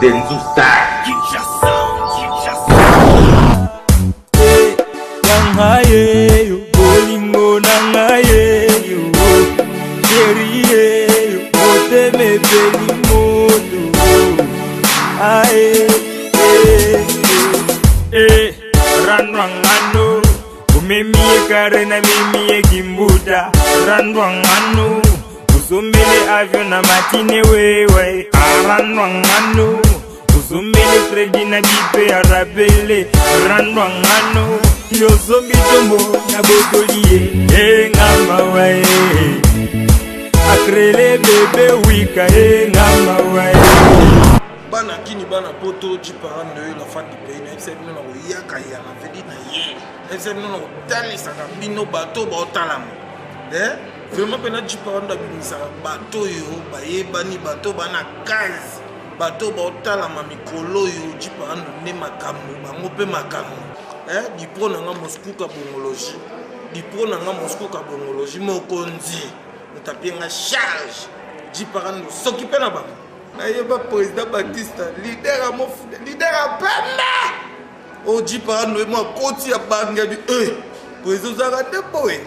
Denzu Star. Nangaye yo, bolingo nangaye yo, chérie yo, bote me peli moto. Aye, ranwangano, umemie kare na mimie kimbuta. Ranwangano, usumbele avion na matine wewe. Ranwangano, usumbele Freddy na bipe arabele. Ranwangano, yo zombi tombo na botolie. Ngamba wae, akrele bebe wika. Ngamba wae. Bana kini bana poto jiparan de la fin du pays na fse bino na yaka ya na vedi na ye fse bino na tali saka bino bato ba otalam vraiment pena jiparan da bino sa bato yo ba yebani bato bana kazi bato ba otalam mikolo yo jiparan ne makambo bango pe makambo dipro na nga Moscou ka bongologie dipro na nga Moscou ka bongologie mokonzi mutapienga charge jiparan soki pe na bango. Naïba président Baptiste, leader à mon leader à Penda. Oh, dit par nous, moi, côté à Banga du président Zarate Boé.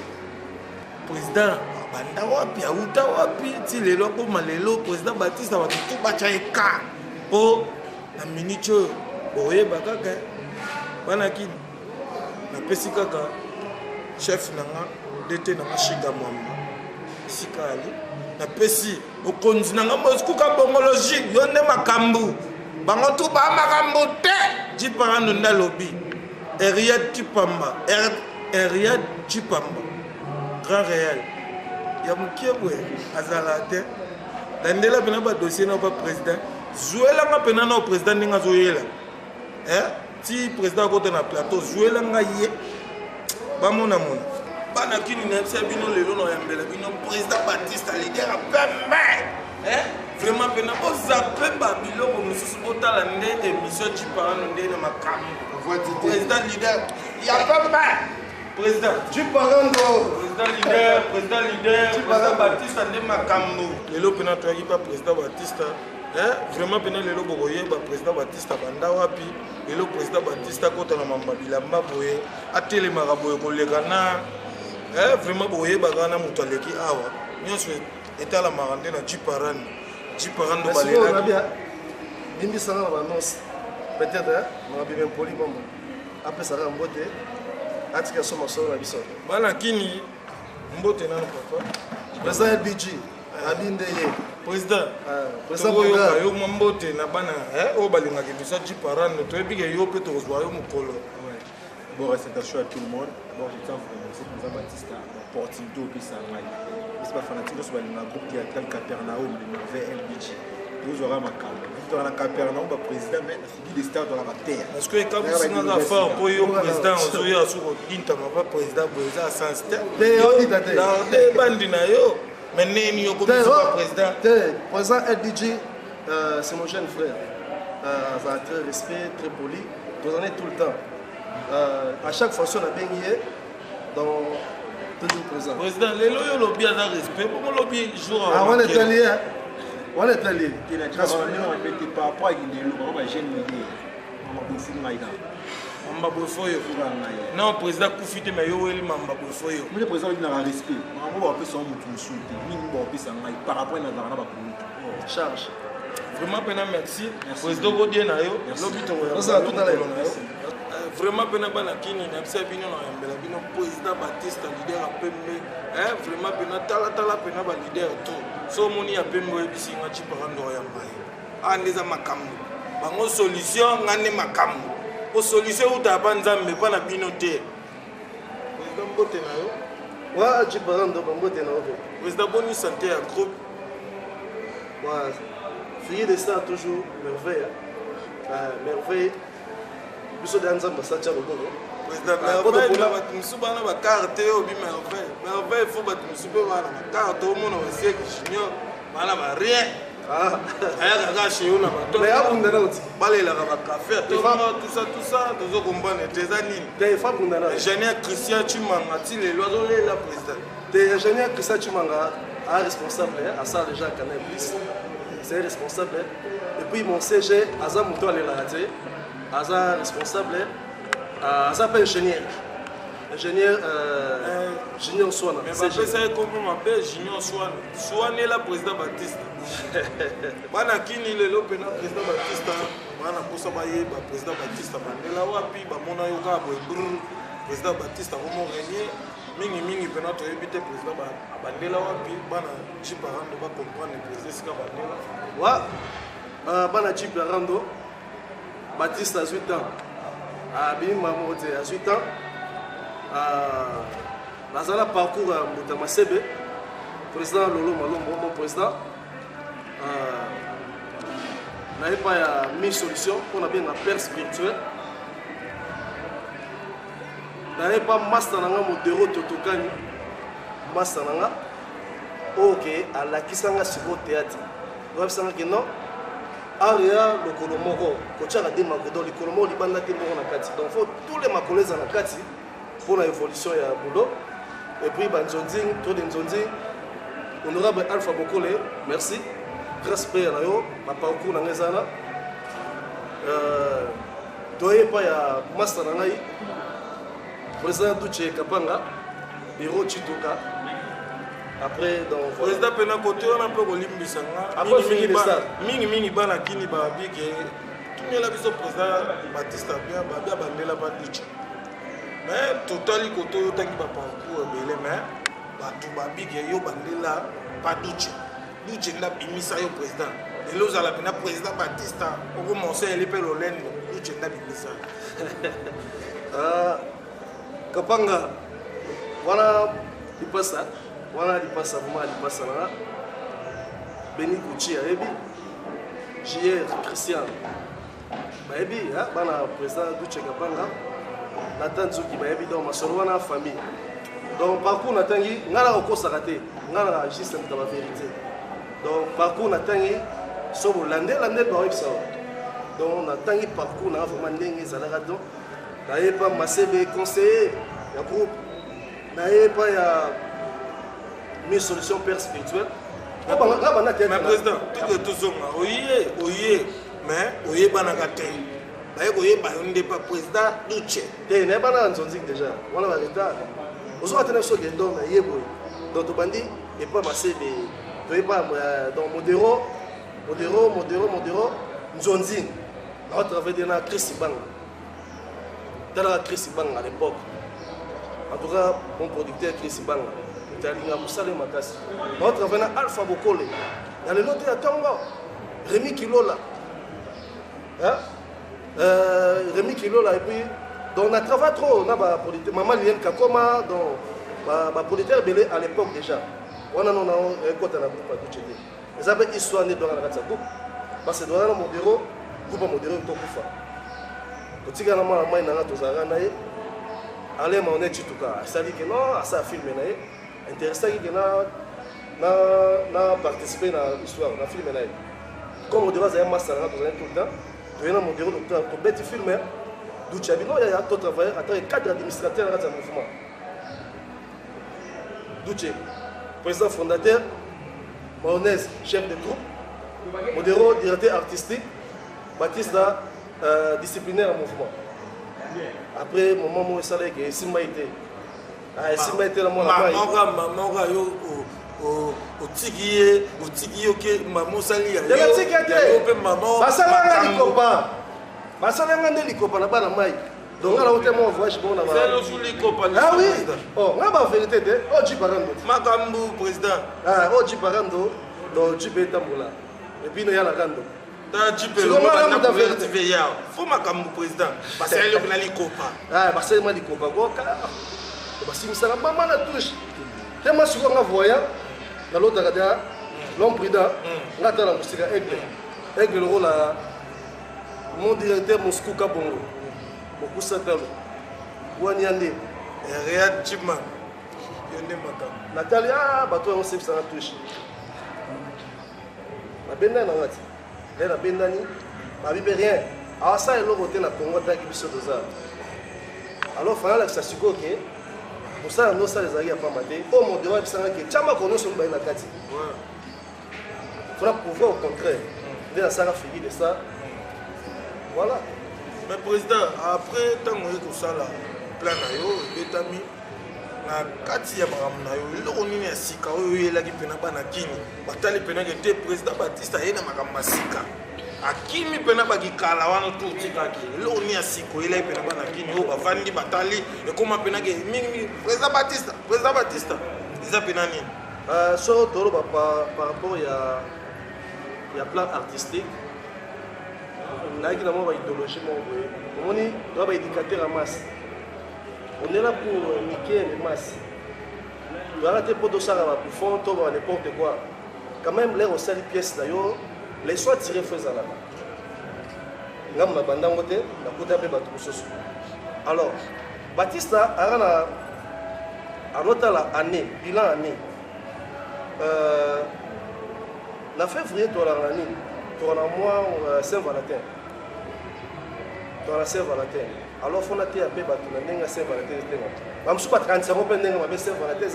Président, Banda Wapi, Aouta Wapi, Tile Loko Malelo, président Baptiste, va tout Bachaïka. Oh, la minute, Boé Bakaka, Banaki, la Pessikaka, chef Nanga, d'été Nanga Shigamamba, Sikali. Na pesi okonzi nanga Moscou ka bongologie yonde makambu bango tu ba makambu te jiparando nda lobby Riyad Chipamba Riyad Chipamba grand réel ya mukebwe azala te landela pena ba dossier na ba président zuela nga pena na président ninga zoyela ti président ko na plateau zuela nga ye ba mona bana kini na fse bino lelo no yambela bino président Baptiste leader a pembe vraiment pena o zappe ba biloko mususu botala nde émission jiparano nde na makamu président leader ya pembe président jiparano président leader Baptiste nde makamu lelo pena to yi ba président Baptiste vraiment pena lelo bokoye ba président Baptiste banda wapi lelo président Baptiste kota na mamba bilamba boye atelema ka boye koleka na vraiment boye bagana mutu aleki awa nyonso etala marande na jiparan do balela bien bimbi sanga na annonce peut-être na bien poli bomba après ça mbote atika soma so na biso bana kini mbote na papa président LBG abinde ye président yo mbote na bana o balinga ke biso jiparan to ebike yo pe to zwa yo mukolo. Bon, c'est un choix à tout le monde. Bon, je tiens à vous remercier pour Baptiste, opportunité au pays Samaï. C'est pas fanatique, nous sommes un groupe théâtral Capernaum, le mauvais LBG. Nous aurons ma carte. Nous aurons un Capernaum, le président, mais la figure des stars de la terre. Parce que quand vous signez la affaire pour le président, vous avez un président, pas président, président sans style. Des bandits, mais n'est-ce pas président? Président LBG, c'est mon jeune frère. Ça a très respect, très poli. Vous en êtes tout le temps. À chaque fois, on a baigné dans toujours présent. Président, les loyaux lobby à respect. Pourquoi lobby jour à on est allé. On est allé. Par rapport à l'idée, on va gêner l'idée. Mamba bofoyo. Non, président Koufite mais yo eli mamba bofoyo. Le président il n'a respect. On va appeler son mutu insulté. Ni on va appeler ça par rapport à la ba charge. Vraiment pena merci. Président Godien na yo. Lobby to ya. Ça tout à l'heure. Vraiment pena bana kini na psa bino na yambela bino président Baptiste leader a pembe vraiment pena tala pena ba leader to so moni ya pembe ebisi nga chiparando ya mbaye andeza makambo bango solution ngane makambo o solution uta banzambe pana bino te président bote na yo wa chiparando bote na yo président boni santé ya groupe wa fille de ça toujours merveille merveille. Biso danza mbasatya lobono président merveille na batu musubana ba carte yo bi merveille faut batu musube bana ba carte au mona wa siècle junior bana ba rien ga chez yo na bato mais abunda na uti balela ba café tout ça tozo kombana tezani te fa bunda na ingénieur Christian Chimanga ti le lozo la président te ingénieur Christian Chimanga a responsable à ça déjà Canal Plus c'est un responsable. Et puis mon CG, Aza Mouto Alelaraté, Aza responsable, Aza pas ingénieur. Ingénieur Junior Swan. Mais ça comment m'appelle Junior Swan. Swan est la président Baptiste. Bana kini le lopena président Baptiste. Bana posa baye ba président Baptiste bandela wapi ba mona yoka boy président Baptiste comment régner mingi pena to éviter président bandela wapi bana chiparando ba comprendre président sika bandela. Wa bana chiparando Baptiste a 8 ans. Abi Mamote a 8 ans. Dans un parcours à Moutama Sebe, président Lolo Malombo, mon président, n'avait pas mis solution pour bien la perte spirituelle. N'avait pas Mastananga Modero Totokani, Mastananga, ok, à la Kisanga Sibo Théâtre. Donc, ça n'a que non. Aria le Kolomoro, Kochara de Magodo, le Kolomo, le Banda Temoro Nakati. Donc, il faut tous les Makolés en Nakati. Pour l'évolution ya boulot et puis banzonzing tout de nzonzing honorable Alpha Bokole merci respect à yo ma parcours na ngezana doye pa ya master na ngai président Duche Kapanga bureau Chitoka après donc président pena côté on a peu kolimbisanga mingi bana kini ba bige tumela biso président Baptiste bien ba bandela ba Duche. Mais total côté yo tangi ba parcours belé mais bato ba big yo bandela pas Duche la bimisa yo président et los ala pena président Batista au commencer les pelolène Duche la bimisa Kapanga voilà il passe vraiment il passe là Beni Gucci Ebi JR Christian ba Ebi bana président Duche Kapanga Nathan Zuki ba yebi donc masolo wana famille donc parcours natangi ngala okosaka te ngala juste na ba vérité donc parcours natangi so bolande ba websa donc natangi parcours na vraiment ndenge ezalaka donc naye pas masebe conseiller ya groupe naye pas ya une solution père spirituelle mais président tout que tout ça oye mais oye banaka te on pas président Duche. Il n'y a pas d'anzonzik déjà. On a l'état. Aux autres, on a des dons à Yeboy. Donc, on dit, il n'y a pas massé. Il n'y a pas donc Modero, Nzonzing. On travaille dans la crise Bang. Dans la crise Bang à l'époque. En tout cas, mon producteur Chris Bang. Il a dit que Moussale Makassi. On travaille dans Alpha Bokole. Il y a le lot de Tonga. Rémi Kilola. Rémi Kilo là et puis donc on a travaillé trop on a ba politique maman Liliane Kakoma donc ba politique belé à l'époque déjà on a côté na groupe à Duche et ça fait histoire né dans la groupe parce que dans mon bureau groupe modéré to kufa kotika na mama mai na to zara na ye allez mon est tout cas ça dit que non ça film na ye intéressant que na participer dans l'histoire na film na ye comme modéré ça master na to tout le temps il y a un modèle de bête filmé, Duche Abino, il y a un travailleur, un cadre administrateur dans le mouvement. Duche, président fondateur, Mayonnaise, chef de groupe, Modéro, directeur artistique, Baptiste, disciplinaire au mouvement. Après, mon maman est salé, qui est Simaïté. Simaïté, la maman, au tiki ok maman sali ya yo maman basala likopa basala ngande likopa na bana mai donc ala ote mo voyage bon na ba c'est le likopa ah oui oh nga ba vérité de oji parando makambu président oji parando donc jibe tambola et puis no yala kando da jibe lo na vérité ya faut makambu président basala yo na likopa basala ma likopa ko ka basimisa na mama na touche tellement sur nga voyant dans l'autre regard l'homme prudent là dans la musique aigle le rôle là mon directeur Moscou Kabongo beaucoup s'appelle Wanyande Riyad Chipman yonde makam Natalia bato on sait ça na touche la benda na ngati la benda ni ma bibe rien ah ça est l'autre côté na Congo ta kibiso doza alors fala ça siko que pour ça nous ça les aïe à pas mater oh mon dieu ça que chama kono so ba na kati faut prouver au contraire. Mais ça a fini de ça. Voilà. Mais président, après tant que ça là, plan nayo, betami, na kati ya makambo nayo, loko nini ya sika oyo elaki pena bana kini, batali pena ke te président Baptiste ayena makambo masika. Akimi pena bakikala wana tu tikaki. Loko nini ya sika elaki pena bana kini, o bavandi batali e koma pena ke mingi président Baptiste. Ils a pena nini? Sur par rapport à plan artistique, on a une idéologie. On est un éducateur en masse. On est là pour niquer les masses. On a arrêté pour ça pour fond, n'importe quoi. Quand même, là, on sait les pièces d'ailleurs, les soins tirés faisant là. On a bandé en côté, on a côté alors, Baptiste a un autre année, bilan année. En février, tu as un mois Saint-Valentin. Tu as Saint-Valentin. Alors, il faut que tu aies Saint-Valentin. Je ne suis pas 35 ans, mais Saint-Valentin, il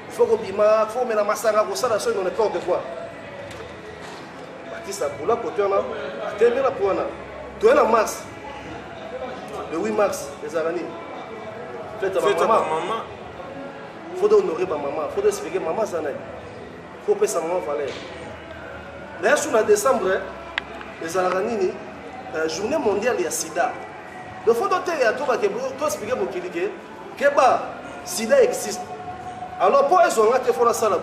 faut que tu aies un massacre, il faut que tu aies n'importe quoi. Baptiste a boula pour toi, tu es là pour toi. Tu es en mars. Le 8 mars, les araignées. Faites à maman. Il faut honorer ma maman. Il faut expliquer maman ça. Il faut payer sa maman valeur. Là, sur le décembre, les araignées, journée mondiale de sida. Il faut expliquer mon kiliké que sida existe. Alors pour elles ont été fait la salle.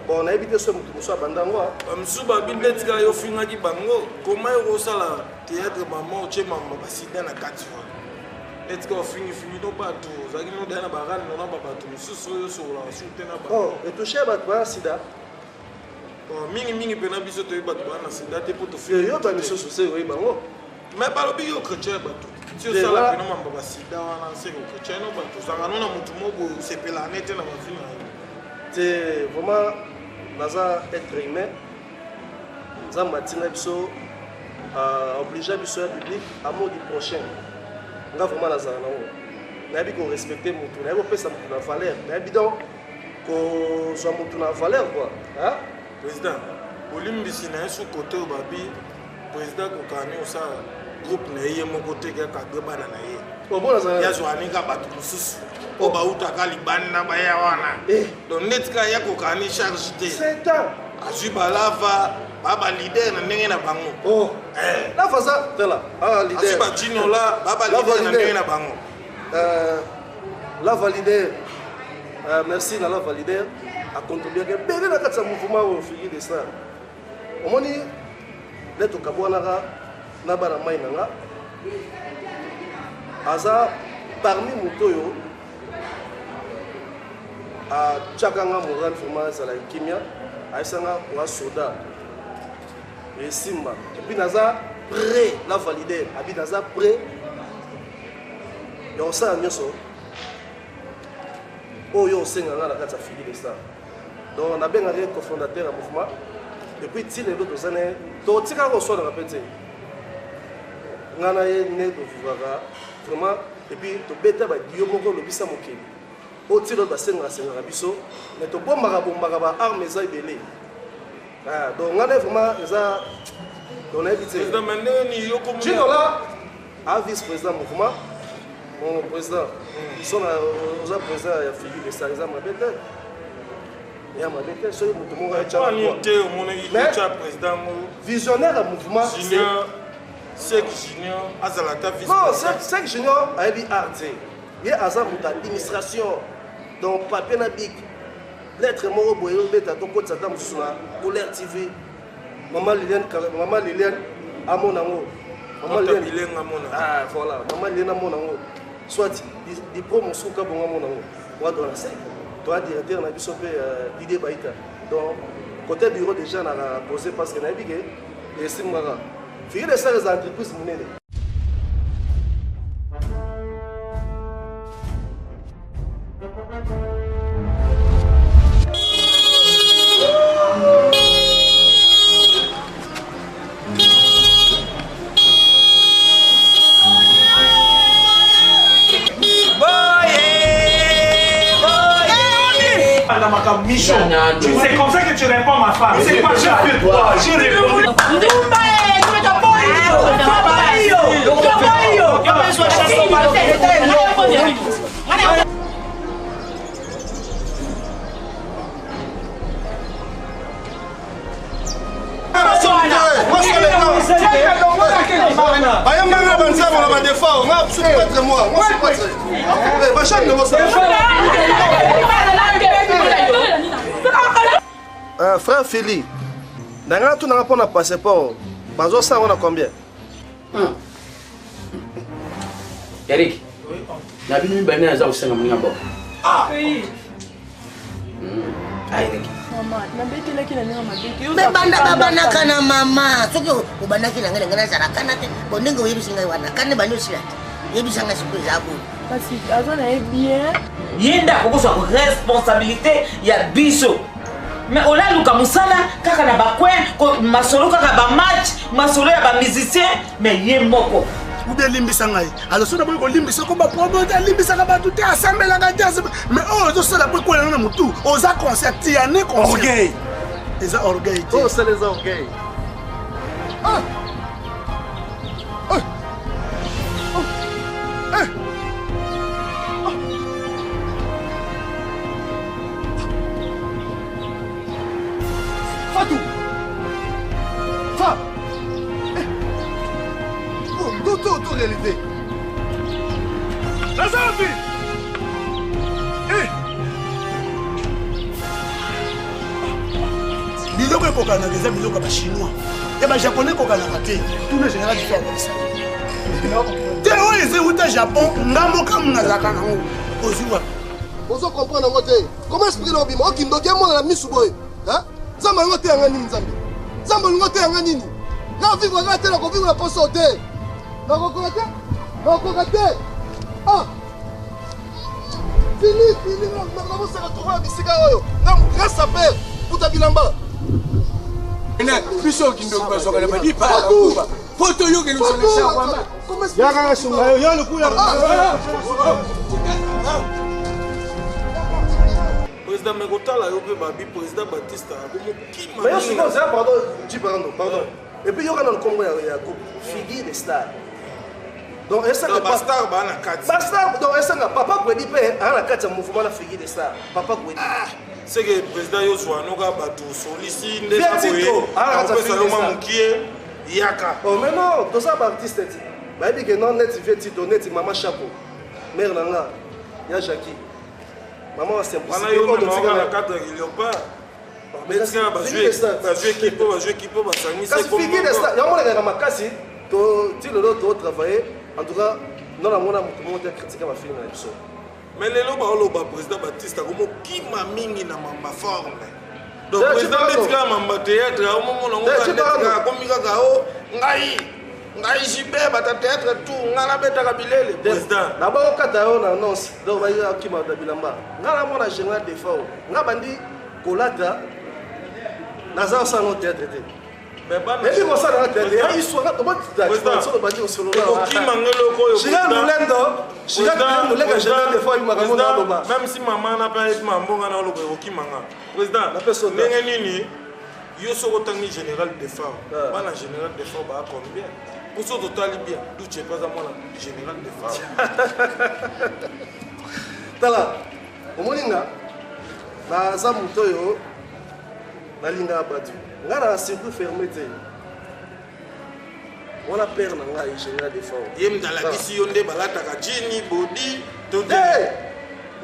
Bon, on a évité ce que nous sommes bandango. Msuba bindetika yo fingaki bango. Comment yo sala théâtre maman che maman basida na kati. Etika ofingi no bato. Zaki no dana barani no ba bato. Mususu yo so la sute na ba. Oh, et toucher bato sida. Mingi pena biso to bato na sida te poto fi. Yo ba miso so se oui bango. Mais balobi yo chrétien bato. Si yo sala pena mamba basida wana se ko chrétien no bato. Zanga no na mutu moko sepela nete na bafina. C'est vraiment dans être humain, ça m'a dit obliger le public à mot du prochain. On a vraiment la zone. On a dit qu'on respectait mon tour. On a dit qu'on fait la valeur. On a dit qu'on soit mon tour la valeur quoi. Hein? Président, Olympus n'a sous côté au babi. Président Kokani au sa groupe naie mon côté qui a kageba na naie. Bon la zone. Ya zo anika batu mususu. Oba utaka libanda baya wana. Donc netka ya Kokani charge te. C'est temps. Azuba lava baba leader na ndenge na bango. Oh. La faza tela. Ah leader. Azuba Gino la baba leader na ndenge na bango. La valider. Merci na la valider a contribué que bébé na katsa mouvement au fil de ça. Omoni leto kabwana na bana mai nanga. Aza parmi motoyo a tchakanga moral vraiment ça la kimia aisanga wa soda et simba et puis naza prêt la valider abi naza prêt yo ça nyoso oyo senga na kata fili de ça donc on a bien un cofondateur à mouvement depuis tile l'autre année to tika ko so na répéter ngana ye ne do vivaka vraiment et puis to beta ba dio moko lo bisa mokeli o tilo ba senga biso mais to bombaka ba armes za ibele ah donc ngana vraiment ça on a évité président Mandeni yo comme Gino là a vice président mouvement mon président ils sont aux président ya figure de ça exemple beta ya mabete so mutu mo ga cha président visionnaire à mouvement c'est Junior Azalata vice non c'est Junior a dit arte il a ça pour administration donc papier na big lettre moro boyo beta to ko tsata musuna Colère TV maman Liliane amona ngo maman Liliane amona ah voilà maman Liliane amona ngo soit diplôme suka bonga amona ngo wa do na c'est toi directeur na biso pe Didier Baïta donc côté bureau déjà na posé parce que na big et simara fille de ça les entreprises monene C'est comme ça que tu réponds, ma femme. C'est pas ça. Je réponds. Frère Feli, dans tout n'a pas de passeport. Bazo ça on a combien? Eric, na binu bani aza usenga mwenga bo. Ah. Eric. Mama, na beti la kila nanga mabeti. Me banda kana mama. Soko ubanda kila ngana zarakana te. Bondengo yebisinga wana. Kana banyo silat. Yebisanga siku zabu. Parce que azona est bien. Yenda koko so responsabilité ya biso. Mais ola luka musala kaka na bakwe ko masolo kaka ba match, masolo ya ba musicien mais ye moko. Ube limbisa ngai. Alors so na boy ko limbisa ko ba promoter limbisa ka ba tout ensemble la ga jazz. Mais oh zo sala boy ko na mutu. Oza concert ya ne concert. Orgueil. Les orgueil. Oh c'est les orgueils. Ah. Fatou. Fa. Tout réalité. La Zambie. Biloko ekokana eza biloko ba chinois. Et ba japonais kokana te. Tout le général du fait comme ça. Te oyo ezeuta Japon ngambo kamu nazaka nango. Oziwa. Ozo comprendre ngo te. Comment expliquer lo bima okindo ke mona na misu boy. Hein? Zamba ngo te yanga nini Nzambe? Zamba ngo te yanga nini? Na vivre nga te na ko vivre na poso te. Na ko kote? Na ko kote? Ah. Fini na ko se retrouver bisika oyo. Na grâce à père puta bilamba. Na biso kindo kwa soka na badi pa. Photo yo ke nous on ça kwamba. Yaka sunga yo le kuya. Président Megotala yo pe babi président Baptiste akomo kima. Mais je pense pardon, dis pardon. Et puis il y a le Congo ya coupe figure de star. Donc essa que Bastar ba na kati. Bastar donc essa nga papa ko di pe ana kati ya mouvement la figure de star. Papa ko di. C'est que président yo soit no ga batu solisi Bien ndeko. Ah, ça fait fait ça ça. mukie yaka. Oh mais non, tout ça artiste. Bah dit que non net veti donner maman chapeau. Mère nanga ya Jackie. Maman c'est Wana yo na na kata léopard. Mais est-ce que ba jouer équipe ba sangi c'est comme figure de star. Ya mona ga makasi to ti le to travailler en tout cas non la mona mutu monte critiquer ma film na biso. Mais les loba président Baptiste akomo kima mingi na mamba forme. Donc président Betika mamba théâtre au moment où on a comme kaka o ngai jibe bata théâtre tout ngana betaka bilele président. Na ba okata yo na annonce donc ba ya kima da bilamba. Ngana mona général de fao. Ngabandi kolata naza sa no théâtre te. Mais puis on s'en a télé, il soit là, comment tu as sur le bâtiment sur le là. Qui mangelo ko yo. Chiga Lulendo, Chiga Lulendo général de fois il m'a raconté là. Même si maman n'a pas été maman na lo ko ki manga. Président, ndenge nini yo soko tangi général de fois. Bana général de fois ba combien? Pour ce total bien, d'où tu es pas à moi la général de fois. Tala, omoninga na zamuto yo na linga batu. Ngana circuit fermé te. On a peur na nga ingénieur de fort. Yem dala kisi yonde balata ka jini body to de.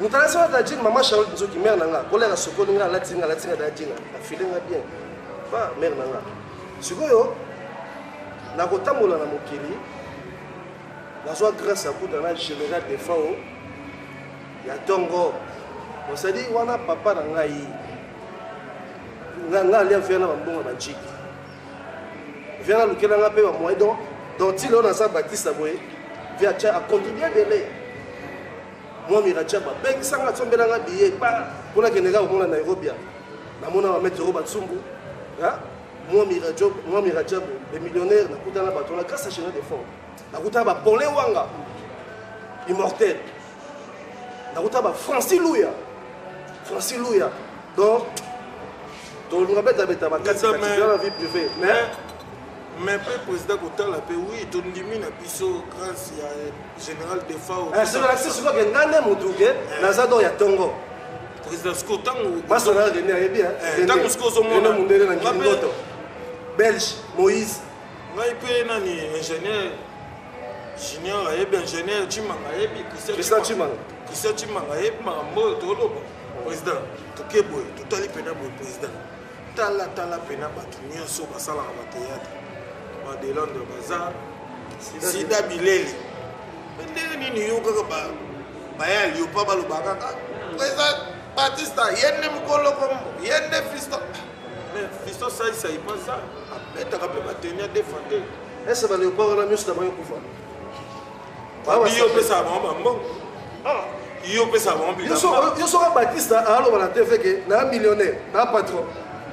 Mutala so ta jini mama Charlotte nzoki mère na nga. Kolela sokoni nga latinga da jina. Afilenga bien. Ba mère na nga. Sikoyo na kotambola na mokili. Na so grâce à kuta na général de fort. Ya tongo. On s'est dit wana papa na nga yi. Nga lia vient na mbongo ba jiki vient na lukela nga pe ba moy donc ti lo na sa Baptiste boye vient a continuer de les moi mi racha ba ben sanga tombela nga billet pa kuna kenega ko na Nairobi na mona ba mettre ba tsumbu ha moi mi racha des millionnaires na kuta na bato na grâce à général de fonds na kuta ba Polé Wanga immortel na kuta ba Francis Louya Donc, tolunga beta bakati dans la vie privée. Mais le président Kotala, oui, ton dimi na biso grâce à général Defao. C'est la c'est quoi que ngane mutuge nazado ya tongo. Président Skotango. Parce qu'on a gagné à bien. Tango Skozo mona mundele na Kingoto. Belge Moïse. Ngai pe nani ingénieur junior ayebi ingénieur Chimanga ayebi Christian Chimanga. Christian Chimanga ayebi mambo toloba. Président Tokeboy totali pena bo président. Tala pena batu nyonso basala ba théâtre. De Londres Bazar, Sida Bileli. Mais nini yo kaka bayali yo pa balobaka président Batista yende mukolo kombo yende Fisto. Mais Fisto ça il pas ça. Abeta ka pe batenir défendre. Est-ce que le pas na mieux d'abord kufa. Yo pe ça bon bon. Yo pe ça bon bien. Yo so Batista alo bana TV que na millionnaire, na patron.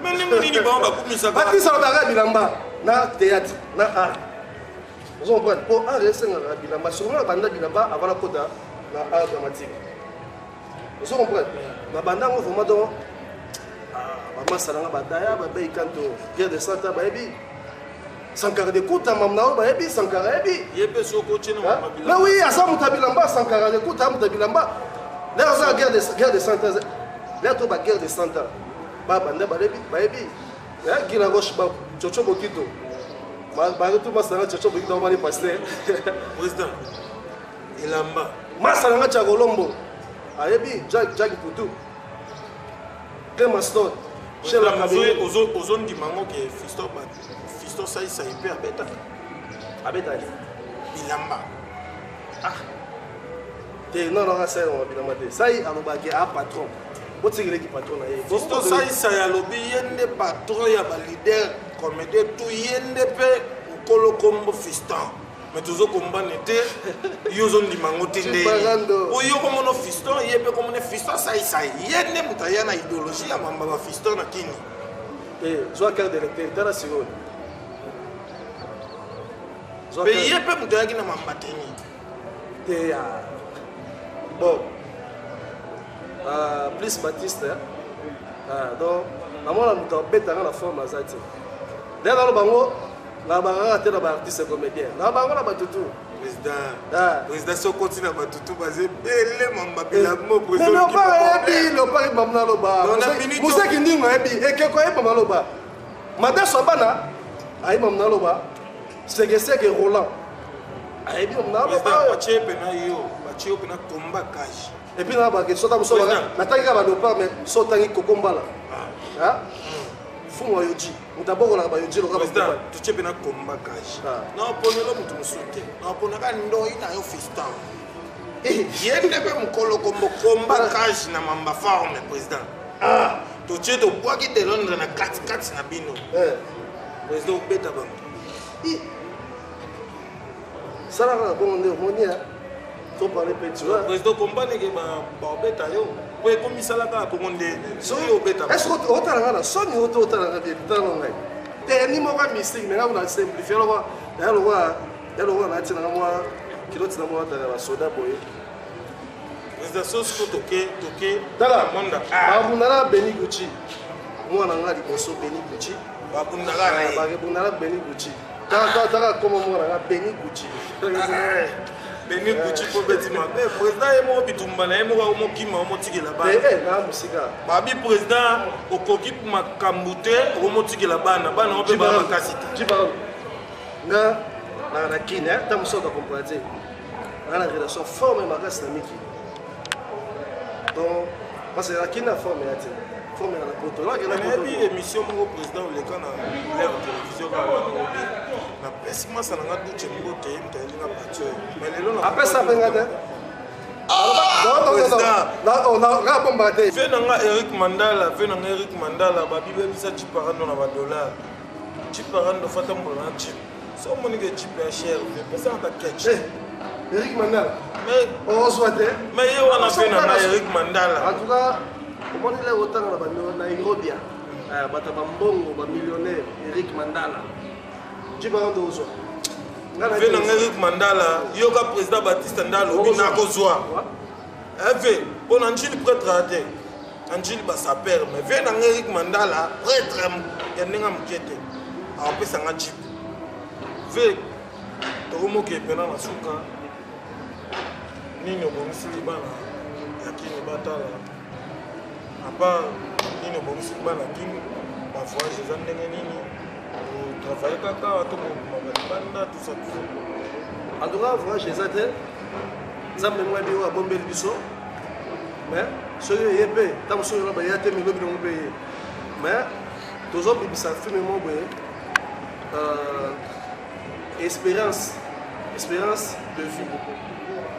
Mais nini bon ba kumisa ka. Batista ba bilamba. Na théâtre, na art. Vous comprenez? Pour art, c'est un bilamba. Souvent, la bande bilamba avant la quota, na art dramatique. Vous comprenez? La bande, on va vraiment maman salanga badaya, baby kanto, guerre de Santa baby. Sankara de Kouta, mamna baby, Sankara baby. Yebe soko chena mama bilamba. Mais oui, à ça mutabilamba, Sankara de Kouta, mutabilamba. Là, on a guerre de Santa. Là, tu as guerre de Santa. Ba bande baby. Gila Roche, Chocho Bokito. Tout Masanga, Chocho Bokito, on va passer. Président, Ilamba. Masanga Chagolombo. Ayebi, Jack Poutou. Clément Stone. Chez la Kabine. Aux zones du Mango qui est Fisto Saï Saïpé à Beta. À Beta. Ilamba. Ah. Non, c'est un Bilamba. Saï, à l'obagé, à patron. Fisto Saïsa ya lobi yende patron ya ba leader comédien tout yende pe ukolo kombo Fiston mais toujours combat n'était yo zone di mango tinde o yo comme no Fiston yebe comme ne Fiston Saïsa yende mutaya na idéologie ya mamba ba Fiston na kini zo carte d'électeur dans la seconde pe yebe mutaya kina mamba teni te ya bon plus Baptiste donc namona muto betanga na forme azati ndela lo bango na banga te na ba artiste comédien na bango na batutu président so continue na batutu bazé belé mamba bilamo président mais pas ebi lo pas mamna lo ba museki ndingo ebi ekeko e mamna lo ba madaso bana ai mamna lo ba sege Roland ai bi mamna lo ba bache pena yo bache pena combat cash. Et puis là, je suis en train de faire mais je suis en train de faire fumo yoji mutaboko na bayoji lo kama président tuchepe na komba kaji na oponelo mutu musuke na oponaka ndo ina yo fistan yende pe mukolo komba kaji na mamba forme président tuche to bwaki de Londres na kati na bino président beta bango sala na bongo nde monia to parler petit président komba ne ke ba beta yo po komisala ka ko monde so yo beta est-ce que otala na soni otala de tano ngai te ni mo ka mystique mais na simplifier lo wa ya lo wa na tina mo kiloti na mo ta la soda boy président so ko toke dala monda abunala Beni Gucci mwana ngali boso Beni Gucci babunala Beni Gucci ta como mwana Beni Gucci Beni Gucci po betima président emo bitumba na emo ka mokima omotikela ba na musika babi président okoki makambute omotikela bana ope ba makasita jiba nga na kina ta musoka comprendre na relation forme makasi na miki donc parce que la kina forme ya te forme na poto la kina poto émission mo président le kana l'air télévision ka na pesima sana nga duche mbote mtali na patio mais lelo na après ça benga te na bomba te fe na nga Eric Mandala babi bebisa chiparando na ba dollar chiparando fata mbola na chip so monique chip ya cher mais pesa ta catch Eric Mandala mais on souhaite mais yo wana fe na Eric Mandala en tout cas comment il est autant na Nairobi bata bambongo ba millionnaire Eric Mandala chiparando ozo ve na Eric Mandala yoka président Baptiste Ndalo bina kozwa ave pona nchini prêtre ate Angile Bassaper, mais viens dans Eric Mandala, prêtre, il y a un mouquette. Alors, on peut s'en aller. Viens, tu as remarqué que pendant la souka, Nino Bomissi Libana, Yakini Batala, à part Nino Bomissi Libana, King, ma foi, je les ai Nini, travailler caca, tout ça. En tout cas, je les ai ça me moi bio à bomber le biseau mais ce que y paye tant que là il y a des millions de payer mais tous autres ça fait moi espérance de vie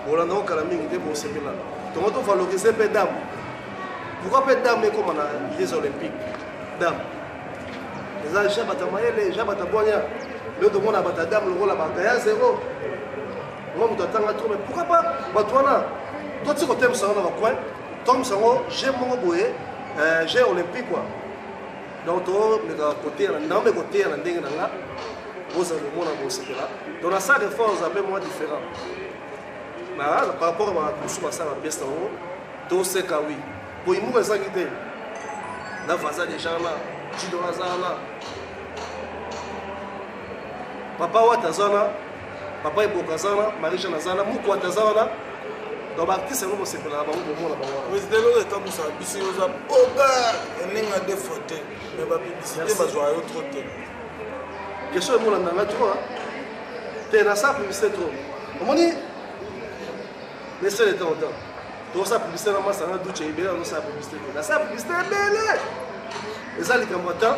pour l'endroit que la mine était pour ce là donc on valoriser peu d'âme pourquoi peu d'âme comme on a les olympiques d'âme les agents batamaye les gens batabonia le tout monde a battu d'âme le rôle la bataille zéro. Moi, je t'attends à tout, mais pourquoi pas? Toi, tu sais que tu aimes ça dans le coin, j'ai mon boé, j'ai olympique quoi. Donc, tu as côté, dans mes côtés, dans les là, vous avez le monde à bosser là. Donc, la salle de force est un peu moins différente. Mais par rapport à la salle de pièce, tu sais que oui. Pour y mourir sans quitter, la façade des gens là, tu dois là. Papa, tu as là. Papa est beaucoup zana, Marisha Nazana, Mouko Tazana. Donc, l'artiste, c'est nous, c'est pour la banque de mon abonnement. Mais c'est le temps où ça a bissé aux âmes. Oh, ben, il y a des photos. Mais la publicité, va jouer à autre côté. Question est mon ami, tu vois. Tu es dans sa publicité trop. On m'a dit, laissez le temps au temps. Dans sa publicité, on a un doute, il y a sa publicité. Dans sa publicité, belle. Et ça, les combattants,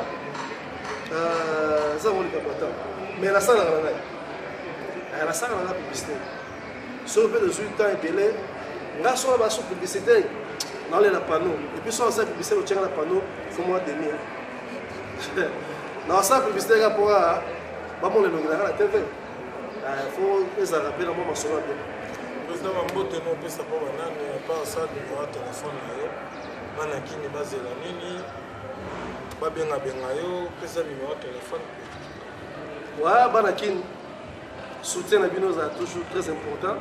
ça, on les combattants. Mais la salle, on a la salle a la publicité. Si on fait des temps et belé, on a sur la publicité, on a les panneaux. Et puis sur la publicité, on tient la panneau, il faut moins demi. Dans la publicité, il faut la TV. Il faut les arabes dans mon maçon. Le président Mambote non peut savoir pas ça de mon téléphone. Manaki ne base la nini. Pas bien à Bengayo, peut ça numéro téléphone. Ouais, Banakin. Soutien à Bino est toujours très important.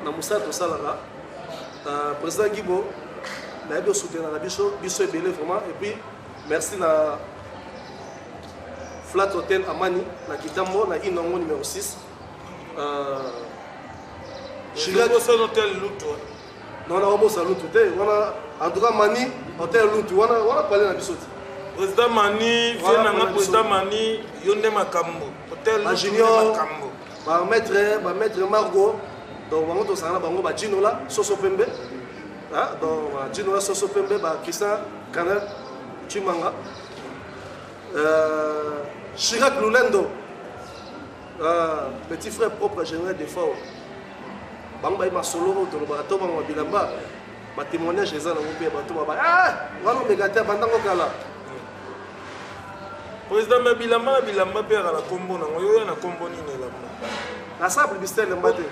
Dans Moussa Tossalara, le président Guibo, il a eu soutien à la Bicho est belé vraiment. Et puis, merci à Flat Hotel Amani, à Kitambo, à Inongo numéro 6. Chirac, c'est l'hôtel Loutou. Non, on a un salon tout. En tout cas, Mani, hôtel Loutou. On a parlé dans Bissoti. Président Mani, président Mani, Yonde Makambo. Hôtel Makambo. Maître Margot, donc on va faire Gino là, Soso Pembe. Donc Gino là, Soso Pembe, Christian Canel, Chimanga. Chirac Lulendo, petit frère propre général des forts. Bamba ima solo to bato banga bilamba ba témoignage eza na mpe bato ba wana megata bandango kala président Bilamba père la combo na yo na combo ni na lamba na sa publicité le mbate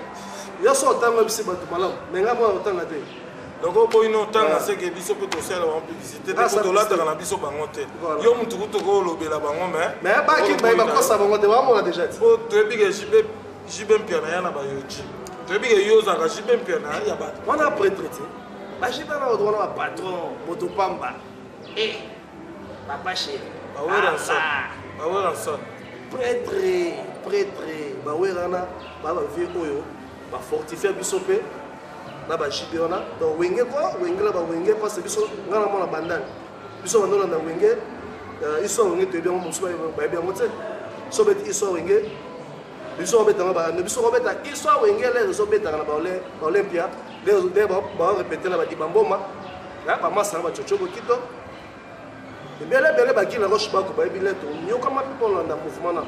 yo so tanga bisi bato malamu menga mo tanga te donc au ino tanga c'est que biso peut aussi la publicité te ko la tanga na biso bango te yo mutu ko to ko lobela bango mais ba ki ba ko sa bango te wa mo déjà po to bi ke jibe mpia na yana ba yoji to bi ke yo za ka jibe mpia na ya ba on a prêtre ba jibe na o na patron motopamba papa chéri prêtre bawerana bavie oyo bafortifie biso mpe na bajibe wana donc wenge kwa wenge la bawenge parce biso nga na mona bandani biso bandolanda wenge iso wenge toyebi yango mosusu bayebi yango te so beti iso wenge biso babetanga bande biso babeta iso wenge lere ezobetaka na baolympia nde barepete na badibamboma bamasanga bacocobo kito ebele bakili yango shibako bayebi leto nyokama mpe kolanda mouvement na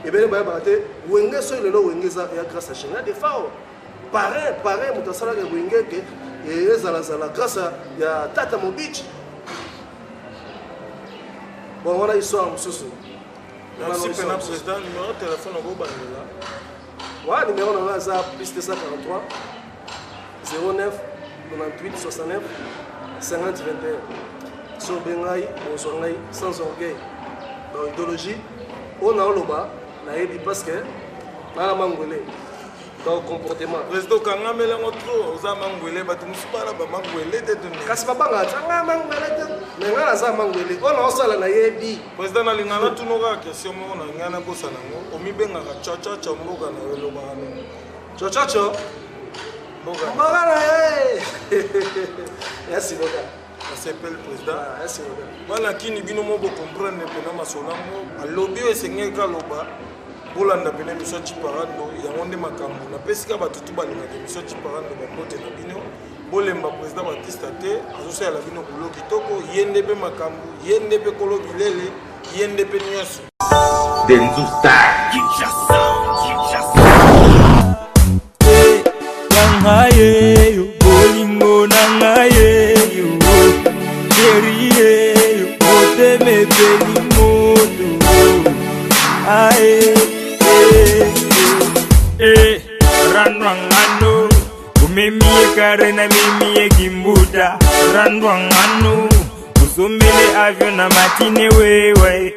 ebele bayebaka te wenge soki lelo wenge eza ya grâce à général de fao pareil moto asalaka wenge ke ezalazala grâce ya tata mobici bon wana histoire mosusu merci pena président numéro téléphone okobandela wa numéro nanga eza plus 243 09 98 69 50 21 so bengai bozwa ngai sans orgueil dans idéologie on a oloba nayebi parce que nana mangwele dans comportement. Président kanga melango trop oza mangwele bato musu bana ba mangwele te tuni. Kasi babanga tanga mangwele te. Mais ngana za mangwele. On osala na yebi. Président na lingana tunoka question mo na ngana bosa nango. Omibenga ka chacha cha mboka na welo bana. Chacha. Mboka. Mboka na ye. Merci Boka. S'appelle président. Merci Boka. Bana kini bino mo bo comprendre pena masonango. Alobi esengeka loba. Bolanda pene biso chiparando yango nde makambo na pesika batutu balingaka biso chiparando bapote na bino bolemba président Batista te azosala bino bulo kitoko ye nde mpe makambo ye nde mpe kolo bilele ye nde mpe nyonso yangayeyo bolingo nangayeyo eriyeyo otemepeli moto ae randwangano umemie kare na mimie kimbuta randwangano usombele avyo na matine wewe